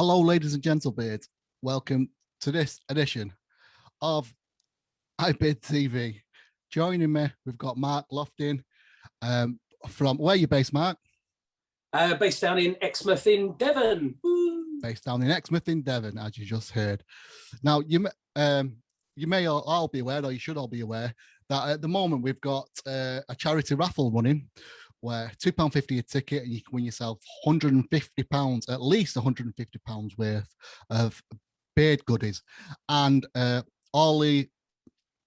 Hello, ladies and gentlemen. Welcome to this edition of iBid TV. Joining me, we've got Mark Loftin. From where are you based, Mark? Based down in Exmouth in Devon. Woo. Based down in Exmouth in Devon, as you just heard. Now, you may all be aware, or you should all be aware, that at the moment we've got a charity raffle running where £2.50 a ticket and you can win yourself £150, at least £150 worth of beard goodies. And all the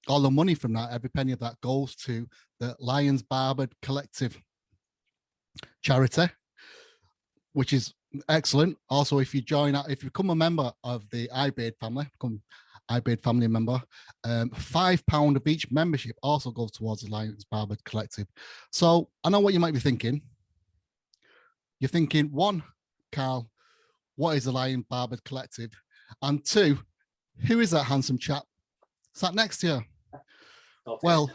money from that, every penny of that, goes to the Lions Barber Collective charity, which is excellent. Also, if you become a member of the iBid family, become iBid family member, £5 of each membership also goes towards the Lions Barber Collective. So I know what you might be thinking. You're thinking, one, Carl, what is the Lions Barber Collective? And two, who is that handsome chap sat next to you? Okay. Well,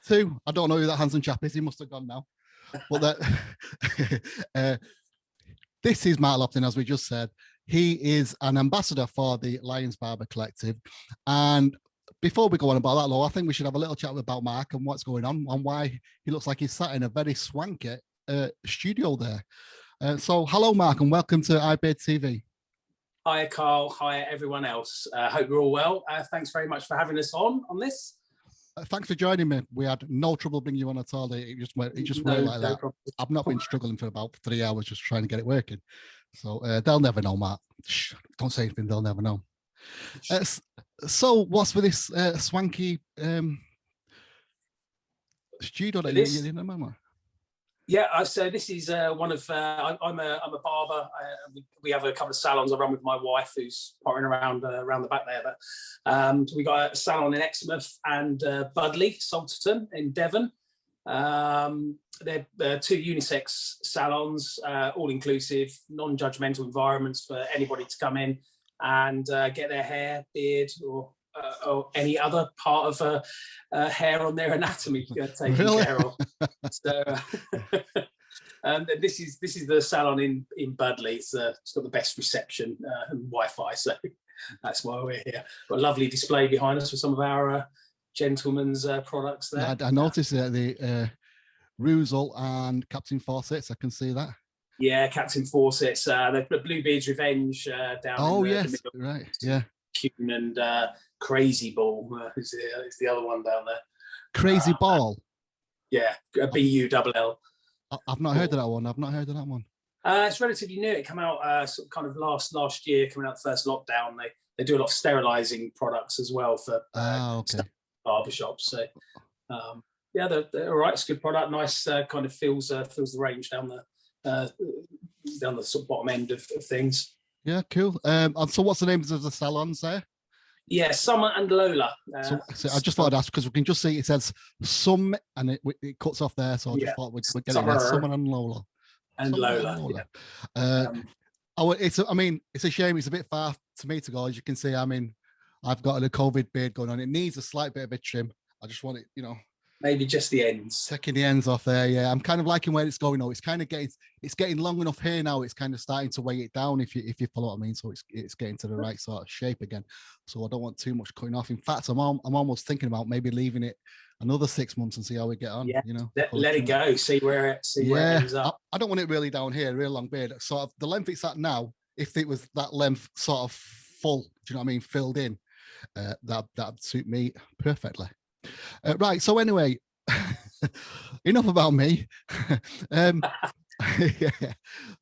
two, I don't know who that handsome chap is. He must have gone now. But this is Mark Loftin, as we just said. He is an ambassador for the Lions Barber Collective. And before we go on about that, Lo, I think we should have a little chat about Mark and what's going on and why he looks like he's sat in a very swanky studio there. So hello, Mark, and welcome to iBid TV. Hi, Carl. Hi, everyone else. Hope you're all well. Thanks very much for having us on this. Thanks for joining me. We had no trouble bringing you on at all. It just went like that. Problem. I've not been struggling for about 3 hours just trying to get it working. So they'll never know, Mark. Shh, don't say anything. They'll never know. So what's with this swanky studio that you're in a moment? Yeah, so this is one of I'm a barber. We have a couple of salons I run with my wife, who's pottering around the back there. But we got a salon in Exmouth and Budley, Salterton in Devon. They're two unisex salons, all inclusive, non-judgmental environments for anybody to come in and get their hair, beard, or any other part of hair on their anatomy taken care of. So this is the salon in Budley. It's got the best reception and Wi-Fi, so that's why we're here. Got a lovely display behind us for some of our gentlemen's products there. I noticed the Ruzel and Captain Fawcett's. I can see that. Yeah, Captain Fawcett's. The Bluebeard's Revenge down. Oh, in the yes, middle. right, yeah. Kuhn and Crazy Ball is the other one down there. Crazy Ball? Yeah, BULL. I've not heard of that one. It's relatively new. It came out sort of kind of last year, coming out the first lockdown. They do a lot of sterilising products as well for barbershops. So yeah, they're all right. It's a good product. Nice, kind of fills the range down the sort of bottom end of things. Yeah, cool. And so what's the names of the salons there? Yeah, Summer and Lola. So I just thought I'd ask, because we can just see it says some and it cuts off there. So I just thought we'd get it there. Summer and Lola. And Lola. Yeah. It's a shame. It's a bit far to me to go. As you can see, I've got a COVID beard going on. It needs a slight bit of a trim. I just want it, maybe just the ends. Taking the ends off there, yeah. I'm kind of liking where it's going now. It's kind of getting long enough here now. It's kind of starting to weigh it down, if you follow what I mean. So it's getting to the right sort of shape again. So I don't want too much cutting off. In fact, I'm almost thinking about maybe leaving it another 6 months and see how we get on. Yeah, let it go. See where it ends up. I don't want it really down here, real long beard. Sort of the length it's at now. If it was that length, sort of full, do you know what I mean, filled in, that'd suit me perfectly. Right. So anyway, enough about me. Yeah.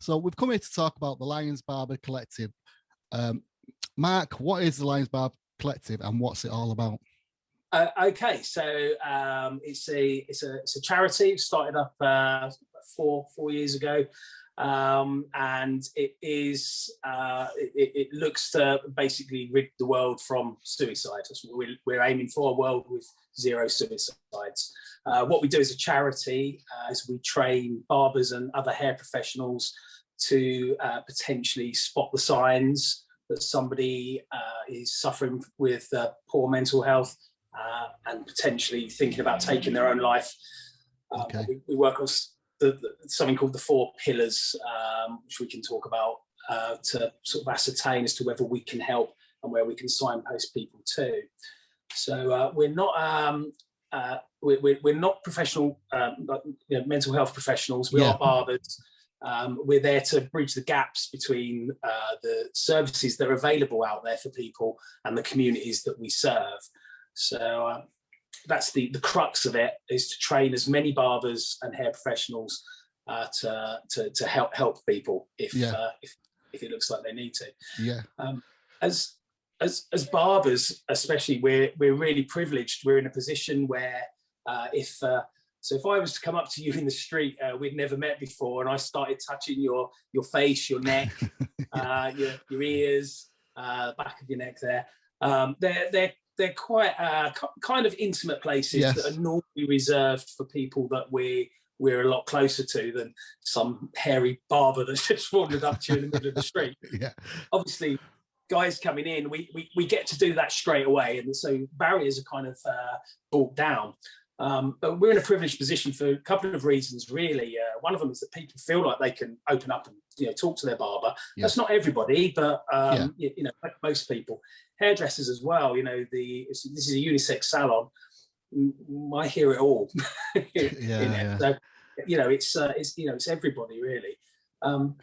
So we've come here to talk about the Lions Barber Collective. Mark, what is the Lions Barber Collective and what's it all about? Okay, so it's a charity. It started up 4 years ago. And it looks to basically rid the world from suicide. That's what we're aiming for, a world with 0 suicides. What we do as a charity is we train barbers and other hair professionals to potentially spot the signs that somebody is suffering with poor mental health and potentially thinking about taking their own life. We work on something called the 4 pillars, which we can talk about to sort of ascertain as to whether we can help and where we can signpost people to. So we're not professional mental health professionals. We are barbers. We're there to bridge the gaps between the services that are available out there for people and the communities that we serve. So that's the crux of it, is to train as many barbers and hair professionals to help people if it looks like they need to. Yeah. As barbers, especially, we're really privileged. We're in a position where if I was to come up to you in the street, we'd never met before, and I started touching your face, your neck, your ears, back of your neck there, they're quite kind of intimate places that are normally reserved for people that we're a lot closer to than some hairy barber that's just wandered up to you in the middle of the street. Obviously, guys coming in, we get to do that straight away, and so barriers are kind of brought down. But we're in a privileged position for a couple of reasons, really. One of them is that people feel like they can open up and talk to their barber. That's not everybody, but most people. Hairdressers as well. This is a unisex salon. I hear it all. So it's everybody, really.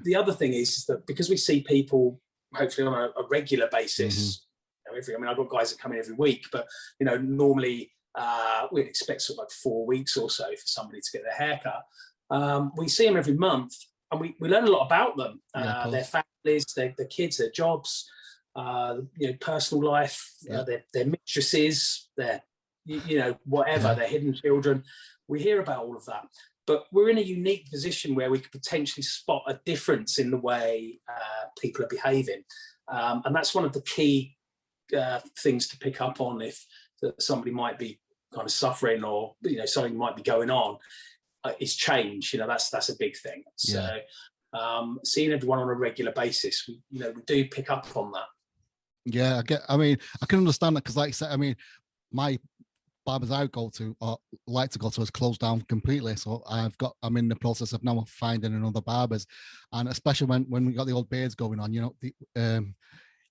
The other thing is that because we see people hopefully on a regular basis, I've got guys that come in every week, but normally we'd expect sort of like 4 weeks or so for somebody to get their hair cut. We see them every month, and we learn a lot about them, their families, their kids, their jobs, personal life, their mistresses, their whatever, their hidden children. We hear about all of that. But we're in a unique position where we could potentially spot a difference in the way people are behaving. And that's one of the key things to pick up on if somebody might be kind of suffering, or something might be going on, is change. That's a big thing. So seeing everyone on a regular basis, we do pick up on that. I can understand that, because like I said, my barbers I go to or like to go to has closed down completely. So I'm in the process of now finding another barbers, and especially when we got the old beards going on, you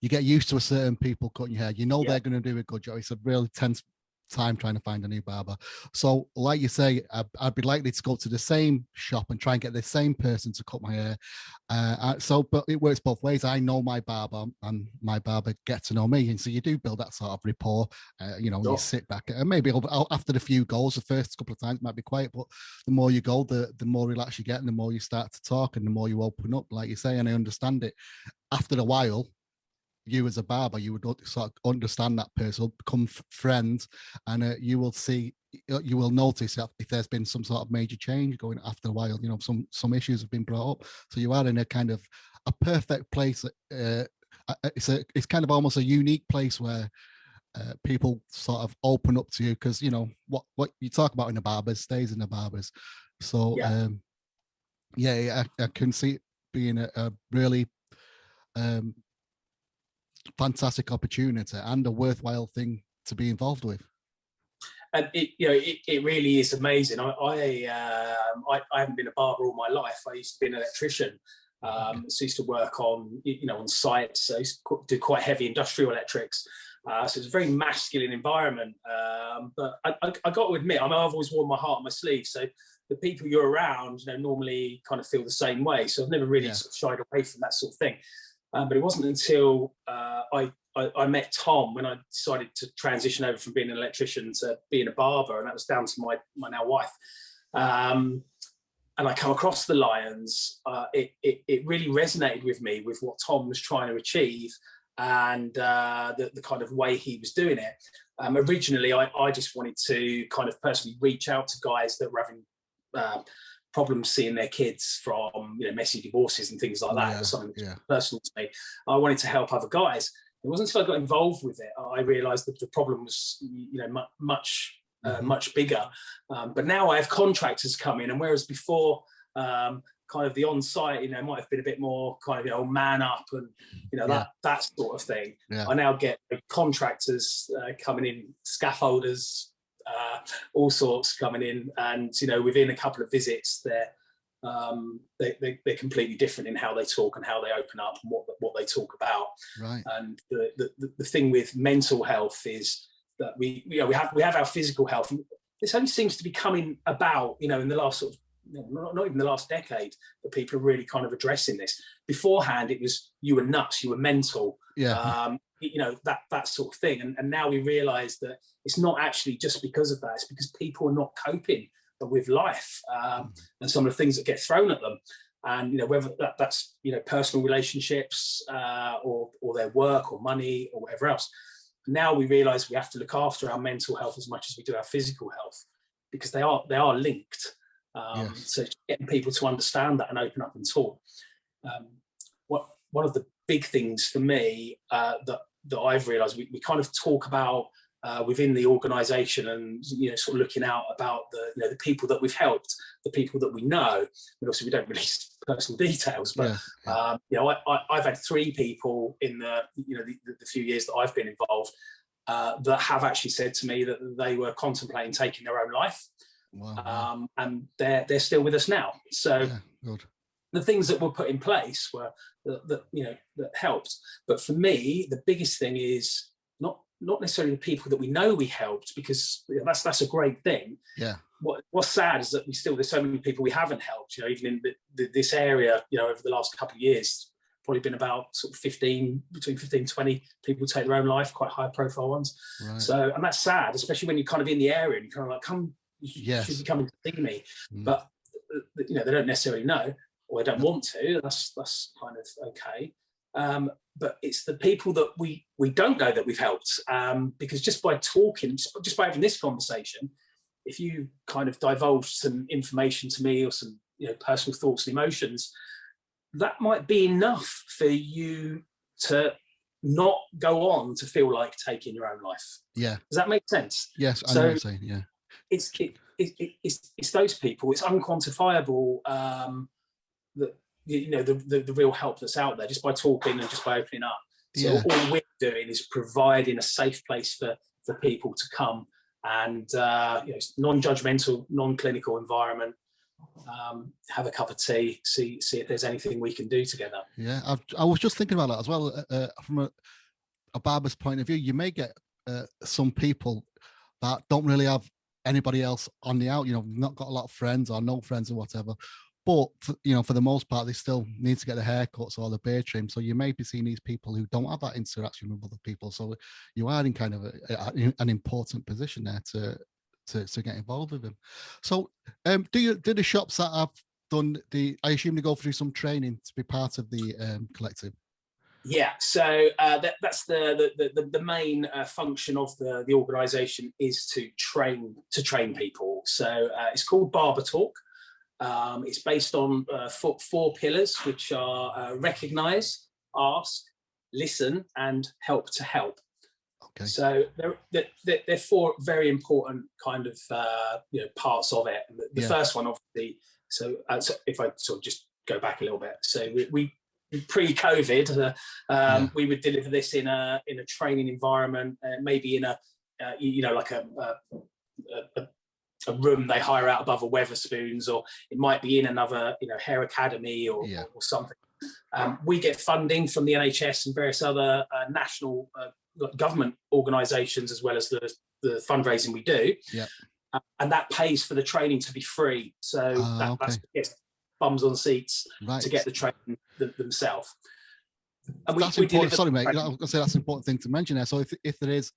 get used to a certain people cutting your hair. They're going to do a good job. It's a really tense time trying to find a new barber. So like you say, I'd be likely to go to the same shop and try and get the same person to cut my hair. But it works both ways. I know my barber, and my barber get to know me, and so you do build that sort of rapport. You sit back, and maybe after the few goes, the first couple of times might be quiet, but the more you go, the more relaxed you get, and the more you start to talk, and the more you open up, like you say. And I understand it. After a while, you as a barber, you would sort of understand that person, become friends, and you will notice if there's been some sort of major change going after a while. Some issues have been brought up, so you are in a kind of a perfect place. It's kind of almost a unique place where people sort of open up to you, because what you talk about in the barbers stays in the barbers. So I can see it being a really fantastic opportunity and a worthwhile thing to be involved with. And it really is amazing. I haven't been a barber all my life. I used to be an electrician. So I used to work on sites. So I used to do quite heavy industrial electrics. So it's a very masculine environment. But I got to admit, I've always worn my heart on my sleeve. So the people you're around, normally kind of feel the same way. So I've never really sort of shied away from that sort of thing. But it wasn't until I met Tom when I decided to transition over from being an electrician to being a barber, and that was down to my now wife. And I come across the Lions. It really resonated with me, with what Tom was trying to achieve, and the kind of way he was doing it. Originally, I just wanted to kind of personally reach out to guys that were having problems seeing their kids from messy divorces and things like that. It was something that was personal to me. I wanted to help other guys. It wasn't until I got involved with it I realised that the problem was much bigger. But now I have contractors come in, and whereas before kind of the on-site might have been a bit more kind of man up and that sort of thing. I now get contractors coming in, scaffolders, all sorts coming in, and within a couple of visits they're they're completely different in how they talk and how they open up and what they talk about. Right. And the thing with mental health is that we have our physical health. This only seems to be coming about, in the last sort of, not even the last decade, that people are really kind of addressing this. Beforehand, it was you were nuts, you were mental, that sort of thing. And now we realise that it's not actually just because of that. It's because people are not coping with life and some of the things that get thrown at them. And whether that's personal relationships or their work or money or whatever else. Now we realise we have to look after our mental health as much as we do our physical health, because they are linked. So getting people to understand that and open up and talk. One of the big things for me that I've realised we kind of talk about within the organisation, and sort of looking out about the people that we've helped, the people that we know. But also we don't release personal details. But I've had 3 people in the few years that I've been involved that have actually said to me that they were contemplating taking their own life. Wow. And they're still with us now. So good. The things that were put in place were that helped. But for me, the biggest thing is not necessarily the people that we know we helped, because that's a great thing. Yeah. What's sad is that there's so many people we haven't helped. Even in this area, over the last couple of years, probably been about sort of between 15 and 20 people take their own life, quite high profile ones. Right. So, and that's sad, especially when you're kind of in the area and you're kind of like, you should be coming to see me. But they don't necessarily know, or they don't want to. That's kind of okay. But it's the people that we don't know that we've helped, because just by talking, just by having this conversation, if you kind of divulge some information to me or some personal thoughts and emotions, that might be enough for you to not go on to feel like taking your own life. Yeah. Does that make sense? Yes, I know what you're saying. Yeah. It's those people. It's unquantifiable. That the real help that's out there just by talking and just by opening up. So all we're doing is providing a safe place for people to come and non-judgmental, non-clinical environment. Have a cup of tea, see if there's anything we can do together. Yeah, I was just thinking about that as well. From a barber's point of view, you may get some people that don't really have anybody else on the out, not got a lot of friends or no friends or whatever. But, for the most part, they still need to get the haircuts or the beard trim. So you may be seeing these people who don't have that interaction with other people. So you are in kind of an important position there to get involved with them. So do the shops that have done I assume they go through some training to be part of the collective? Yeah, so that's the main function of the organisation, is to train people. So it's called Barber Talk. It's based on 4 pillars, which are recognise, ask, listen, and help to help. Okay. So they're 4 very important kind of parts of it. The first one, obviously. So if I sort of just go back a little bit, so we pre-COVID, we would deliver this in a training environment, maybe in a like a room they hire out above a Weatherspoons, or it might be in another hair academy or something. We get funding from the NHS and various other national government organisations, as well as the fundraising we do, and that pays for the training to be free. So that's bums on seats to get the training themselves. And that's important. Sorry, mate. I was going to say that's an important thing to mention there. So if there is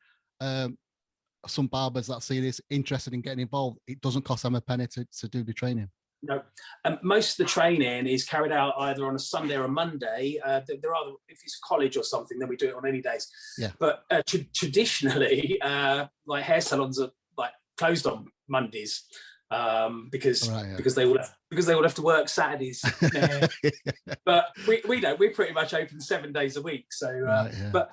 some barbers that see this interested in getting involved, it doesn't cost them a penny to do the training. No, most of the training is carried out either on a Sunday or a Monday. There are, if it's college or something, then we do it on any days. Yeah. But traditionally, like hair salons are like closed on Mondays because they all have to work Saturdays. But we don't. We're pretty much open 7 days a week. So, but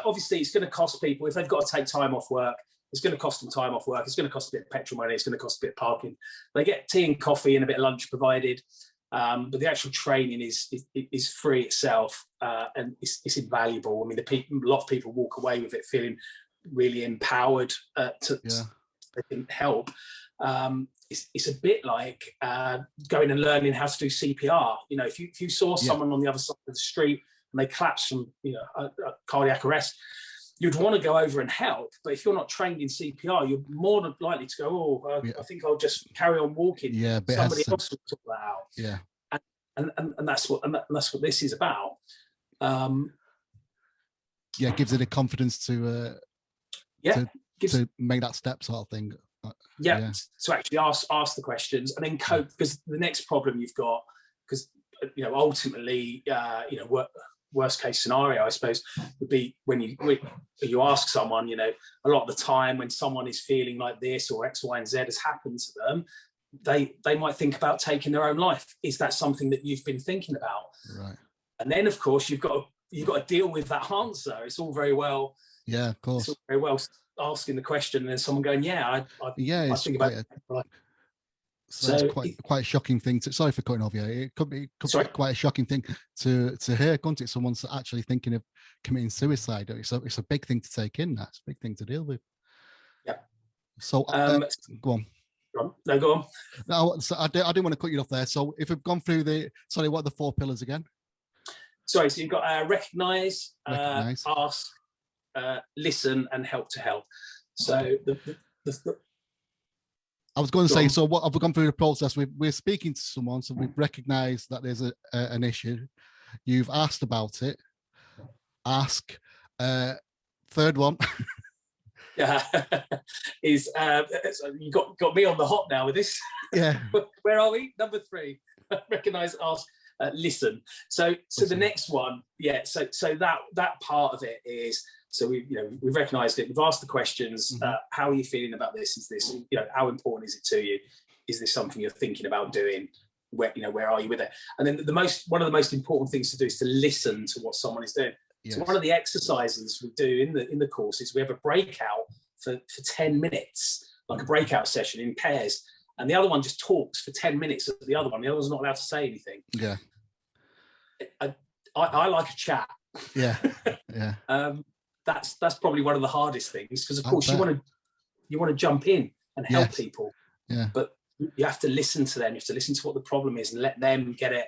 obviously, it's going to cost people if they've got to take time off work. It's going to cost them time off work. It's going to cost a bit of petrol money. It's going to cost a bit of parking. They get tea and coffee and a bit of lunch provided. But the actual training is free itself, and it's invaluable. I mean, a lot of people walk away with it feeling really empowered to they can help. It's a bit like going and learning how to do CPR. You know, if you saw someone on the other side of the street and they collapsed from, you know, a cardiac arrest, you'd want to go over and help. But if you're not trained in CPR, you're more than likely to go, I think I'll just carry on walking. Yeah, somebody else will sort that out. Yeah, and that's what this is about. It gives it the confidence to make that step sort of thing. To actually ask the questions and then cope, because the next problem you've got, because you know, ultimately, you know, worst case scenario, I suppose, would be when you ask someone, you know, a lot of the time when someone is feeling like this or X, Y, and Z has happened to them, they might think about taking their own life. Is that something that you've been thinking about? Right. And then, of course, you've got to deal with that answer. It's all very well. Yeah, of course. It's all very well asking the question and then someone going, I think about it. So that's quite a shocking thing to. Sorry for cutting off you. It could be quite a shocking thing to hear, couldn't it? Someone's actually thinking of committing suicide. It's a big thing to take in. That's a big thing to deal with. Yeah. So go on. No, go on. No, so I didn't want to cut you off there. So if we've gone through what are the 4 pillars again? Sorry, so you've got recognize, ask, listen, and help to help. So I was going to say, so what have we gone through the process? We're speaking to someone, so we've recognized that there's an issue. You've asked about it. Ask. Third one. Is you got me on the hot now with this. Yeah. Where are we? Number 3. Recognize, ask, listen. So the next one, so that part of it is, so we've recognized it, we've asked the questions. How are you feeling about this? Is this, you know, how important is it to you? Is this something you're thinking about doing? Where are you with it? And then one of the most important things to do is to listen to what someone is doing. Yes. So one of the exercises we do in the course is we have a breakout for 10 minutes, like a breakout session in pairs, and the other one just talks for 10 minutes at the other one. The other one's not allowed to say anything. Yeah. I like a chat. Yeah. Yeah. That's probably one of the hardest things, because of course you want to jump in and help people. Yeah. But you have to listen to them. You have to listen to what the problem is and let them get it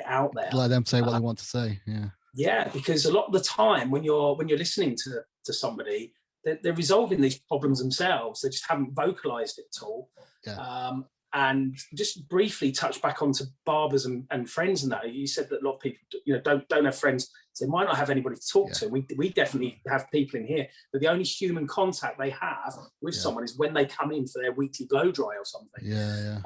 out there. Let them say what they want to say. Yeah. Yeah, because a lot of the time when you're listening to somebody, they're resolving these problems themselves. They just haven't vocalized it at all. Yeah. And just briefly touch back onto barbers and friends and that. You said that a lot of people, you know, don't have friends. So they might not have anybody to talk to. We definitely have people in here, but the only human contact they have with someone is when they come in for their weekly blow dry or something. Yeah.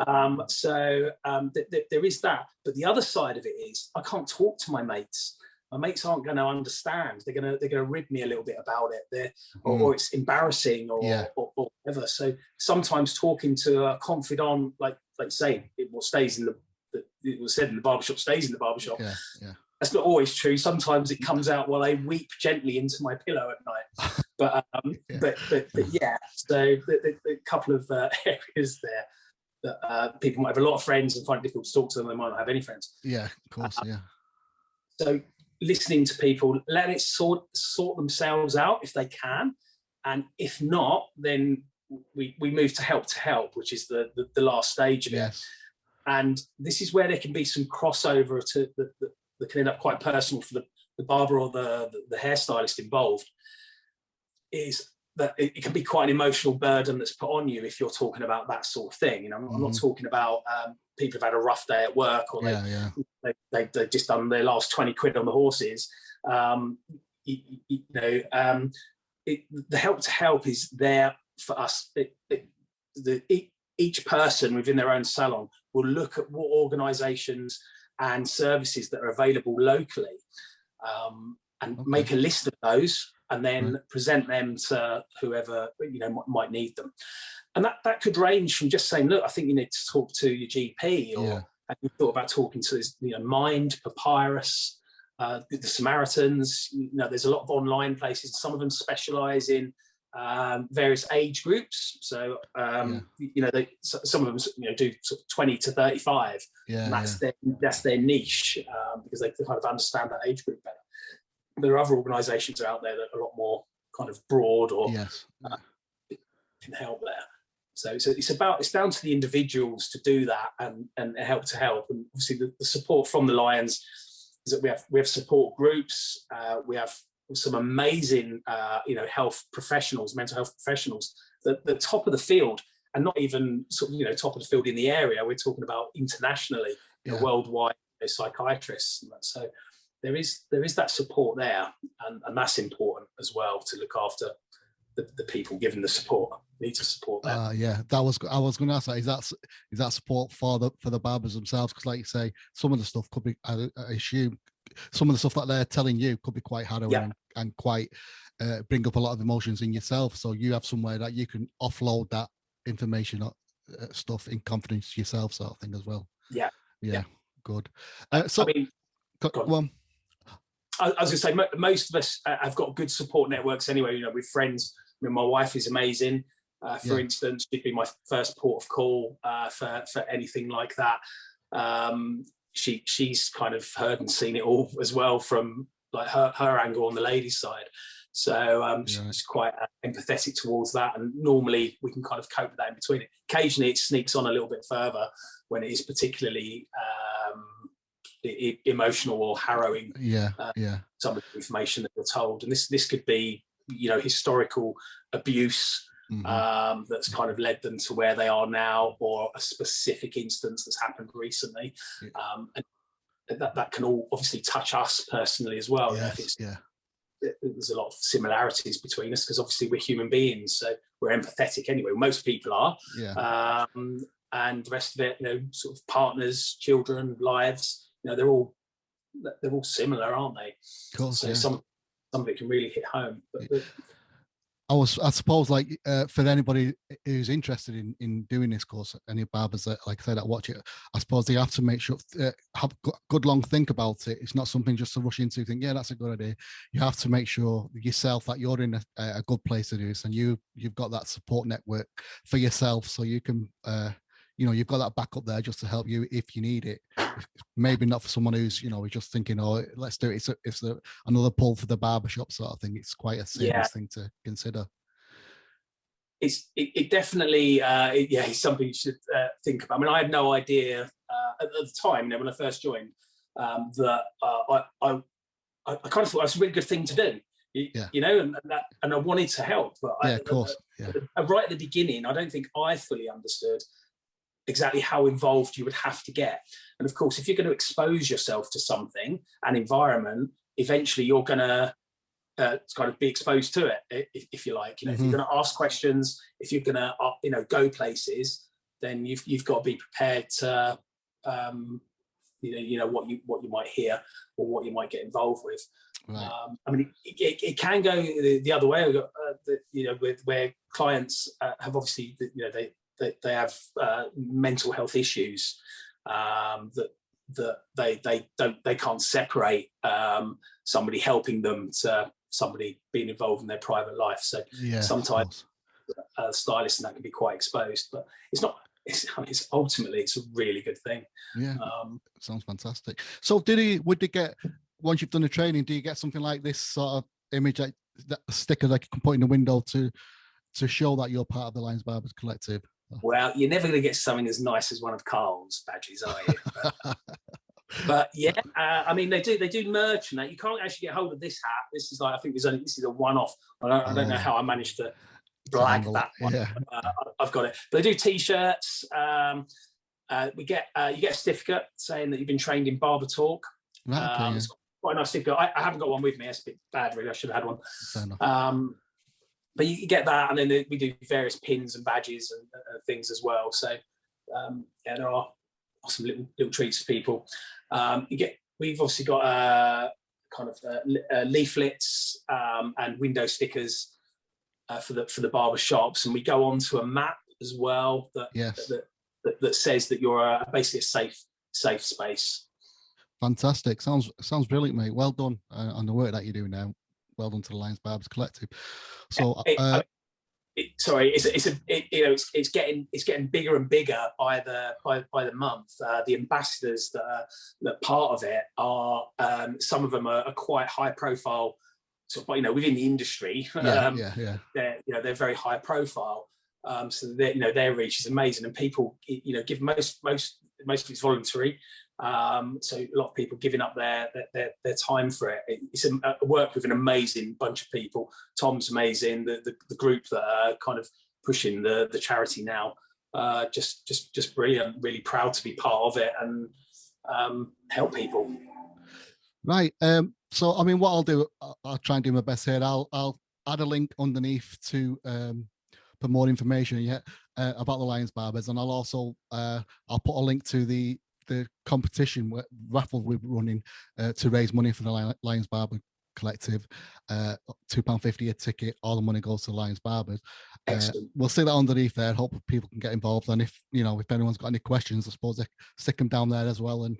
There is that. But the other side of it is, I can't talk to my mates. My mates aren't going to understand. They're going to rib me a little bit about it. Or it's embarrassing or whatever. So sometimes talking to a confidant, like say, it was said in the barbershop stays in the barbershop. Yeah. That's not always true. Sometimes it comes out while I weep gently into my pillow at night. But yeah. So a couple of areas there that people might have a lot of friends and find it difficult to talk to them. They might not have any friends. Yeah, of course. Yeah. So listening to people, let it sort themselves out if they can, and if not, then we move to help, which is the last stage of it. And this is where there can be some crossover that can end up quite personal for the barber or the hairstylist involved. Is that it can be quite an emotional burden that's put on you if you're talking about that sort of thing. You know, I'm not talking about people have had a rough day at work, or they've just done their last 20 quid on the horses. The help to help is there for us. Each person within their own salon will look at what organisations and services that are available locally, and make a list of those, and then present them to whoever might need them. And that could range from just saying, look, I think you need to talk to your GP, or have you thought about talking to Mind, Papyrus, the Samaritans. There's a lot of online places. Some of them specialise in various age groups. So some of them do sort of 20 to 35. And that's their niche, because they kind of understand that age group better. There are other organisations out there that are a lot more kind of broad, or can help there. So it's down to the individuals to do that and help to help. And obviously the support from the Lions is that we have support groups. We have some amazing health professionals, mental health professionals, the top of the field, and not even sort of top of the field in the area. We're talking about internationally, worldwide psychiatrists. So there is that support there, and that's important as well, to look after the people given the support. Need to support them. I was going to ask that. Is that support for the barbers themselves? Because, like you say, some of the stuff could be, I assume, some of the stuff that they're telling you could be quite harrowing and quite bring up a lot of emotions in yourself. So you have somewhere that you can offload that information, stuff in confidence to yourself, sort of thing as well. Yeah. Good. So I mean, go on. I was going to say, most of us have got good support networks anyway. With friends. I mean, my wife is amazing. For instance, she'd be my first port of call for anything like that. She's kind of heard and seen it all as well from like her angle on the ladies' side. So she's quite empathetic towards that, and normally we can kind of cope with that in between it. Occasionally, it sneaks on a little bit further when it is particularly emotional or harrowing. Some of the information that we're told, and this could be historical abuse. That's kind of led them to where they are now, or a specific instance that's happened recently, and that can all obviously touch us personally as well. There's a lot of similarities between us, because obviously we're human beings, so we're empathetic anyway. Most people are, and the rest of it, sort of partners, children, lives, they're all similar, aren't they? Cool. So some of it can really hit home. But I suppose, like, for anybody who's interested in doing this course, any barbers that, like I said, that watch it, I suppose they have to make sure, have a good long think about it. It's not something just to rush into, think, that's a good idea. You have to make sure yourself that you're in a good place to do this, and you've got that support network for yourself, so you can, you've got that backup there just to help you if you need it. Maybe not for someone who's, just thinking, let's do it. It's another pull for the barbershop sort of thing. It's quite a serious thing to consider. It definitely, it's something you should think about. I mean, I had no idea at the time, when I first joined, that I kind of thought it was a really good thing to do. And I wanted to help, but of course, right at the beginning, I don't think I fully understood exactly how involved you would have to get. And of course, if you're going to expose yourself to something, an environment, eventually you're going to kind of be exposed to it, if you like. If you're going to ask questions, if you're going to go places, then you've got to be prepared to what you might hear or what you might get involved with. Right. I mean, it can go the other way. With where clients have obviously they have mental health issues that they can't separate somebody helping them to somebody being involved in their private life. So sometimes stylists and that can be quite exposed, but it's not. It's ultimately a really good thing. Sounds fantastic. So would they get, once you've done the training, do you get something like this sort of image, like that sticker that you can put in the window to show that you're part of the Lions Barber Collective? Well, you're never going to get something as nice as one of Carl's badges, are you? But I mean, they do merch and that. You can't actually get hold of this hat. This is like, I think this is a one-off. I don't know how I managed to blag that one. I've got it. But they do T-shirts. You get a certificate saying that you've been trained in barber talk. It's quite a nice certificate. I haven't got one with me. It's a bit bad, really. I should have had one. Fair enough. But you get that, and then we do various pins and badges and things as well. So there are some little treats for people. We've obviously got kind of leaflets and window stickers for the barber shops, and we go on to a map as well that says that you're basically a safe space. Fantastic. Sounds brilliant, mate. Well done on the work that you're doing now. Well done to the Lions Barbers Collective. So, it's getting bigger and bigger by the month. The ambassadors that are part of it are some of them are quite high profile. So, within the industry, they're very high profile. So that, you know, their reach is amazing, and people, you know, give most of it's voluntary. So a lot of people giving up their time for it. It's a work with an amazing bunch of people. Tom's amazing. The group that are kind of pushing the charity now, just brilliant. Really proud to be part of it and help people. Right. So I mean, what I'll do, I'll try and do my best here. I'll add a link underneath to for more information about the Lions Barbers, and I'll also I'll put a link to the competition raffle we're running to raise money for the Lions Barber Collective. £2.50 a ticket. All the money goes to the Lions Barbers. We'll see that underneath there. Hope people can get involved, and if anyone's got any questions, I suppose they stick them down there as well. And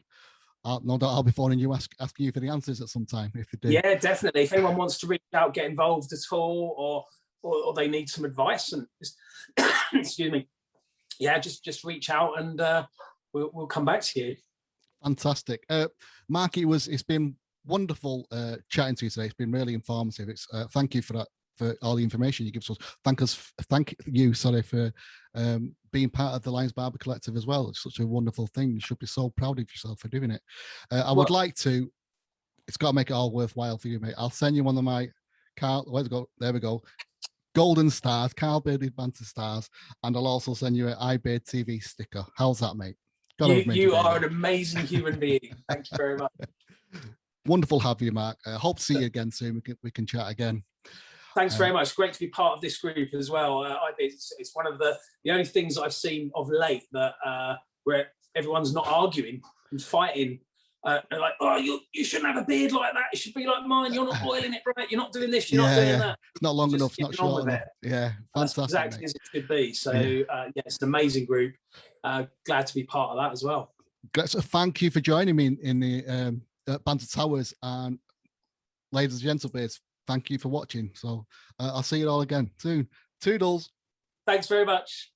no doubt I'll be phoning you, asking you for the answers at some time if they do. Yeah, definitely. If anyone wants to reach out, get involved at all, or they need some advice, and excuse me, yeah, just reach out and we'll come back to you. Fantastic. Mark, it's been wonderful chatting to you today. It's been really informative. Thank you for that, for all the information you give us. Thank you for being part of the Lions Barber Collective as well. It's such a wonderful thing. You should be so proud of yourself for doing it. Would like to, it's got to make it all worthwhile for you, mate. I'll send you one of my there we go. Golden stars, Carl Bearded Banter stars, and I'll also send you an iBeard TV sticker. How's that, mate? You are an amazing human being. Thank you very much. Wonderful to have you, Mark. Hope to see you again soon. We can chat again. Thanks very much. Great to be part of this group as well. It's one of the only things I've seen of late that where everyone's not arguing and fighting. Like, oh, you shouldn't have a beard like that. It should be like mine. You're not oiling it right. You're not doing this. You're not doing that. It's not long enough. It's not short enough. Yeah, fantastic. That's exactly as it should be. So it's an amazing group. Glad to be part of that as well. So thank you for joining me in the Banter Towers, and ladies and gentlemen, thank you for watching. So I'll see you all again soon. Toodles. Thanks very much.